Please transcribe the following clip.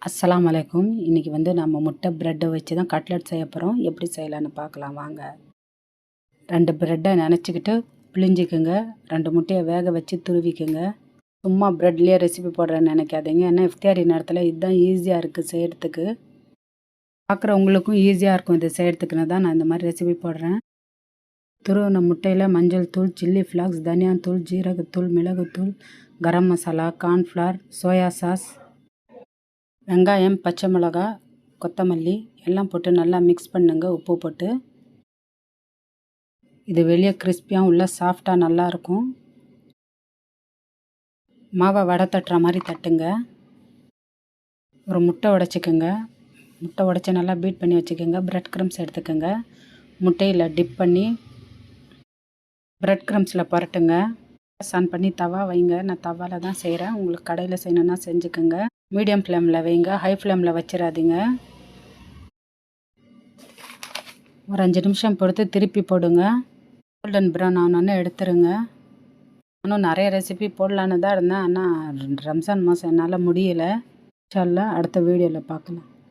அஸ்ஸலாமு அலைக்கும். இன்றைக்கி நம்ம முட்டை ப்ரெட்டை வச்சு தான் கட்லெட் செய்ய போகிறோம். எப்படி செய்யலான்னு பார்க்கலாம் வாங்க. 2 ப்ரெட்டை நினச்சிக்கிட்டு பிழிஞ்சிக்குங்க. 2 முட்டையை வேக வச்சு துருவிக்குங்க. சும்மா ப்ரெட்லேயே ரெசிபி போடுறேன்னு நினைக்காதீங்க. ஏன்னா இஃப்தியாரி நேரத்தில் இதுதான் ஈஸியாக இருக்குது செய்கிறதுக்கு. பார்க்குறவங்களுக்கும் ஈஸியாக இருக்கும் இது செய்கிறதுக்குன்னு தான் நான் இந்த மாதிரி ரெசிபி போடுறேன். துருவின முட்டையில் மஞ்சள் தூள், சில்லி ஃப்ளாக்ஸ், தனியாத்தூள், ஜீரகத்தூள், மிளகுத்தூள், garam masala, cornflour, soya sauce, வெங்காயம், பச்சை மிளகா, கொத்தமல்லி எல்லாம் போட்டு நல்லா மிக்ஸ் பண்ணுங்க. உப்பு போட்டு இது வெளியே கிறிஸ்பியாக உள்ள சாஃப்டாக நல்லாயிருக்கும். மாவை வடை தட்டுற மாதிரி தட்டுங்க. ஒரு முட்டை உடைச்சிக்கோங்க. முட்டை உடைச்சி நல்லா பீட் பண்ணி வச்சுக்கோங்க. பிரெட் க்ரம்ஸ் எடுத்துக்கோங்க. முட்டையில் டிப் பண்ணி பிரெட் க்ரம்ஸில் புரட்டுங்க. ஆன் பண்ணி தவா வைங்க. நான் தவாவில் தான் செய்கிறேன். உங்களுக்கு கடையில் செய்யணுன்னா செஞ்சுக்கோங்க. மீடியம் ஃப்ளேமில் வைங்க. ஹை ஃப்ளேமில் வச்சிடாதீங்க. ஒரு 5 நிமிஷம் பொறுத்து திருப்பி போடுங்க. கோல்டன் ப்ரௌன் ஆனோன்னு எடுத்துருங்க. இன்னும் நிறைய ரெசிபி போடலான்னு தான் இருந்தேன். ஆனால் ரம்ஜான் மாதம் என்னால் முடியலை. இன்ஷா அல்லாஹ் அடுத்த வீடியோவில் பார்க்கலாம்.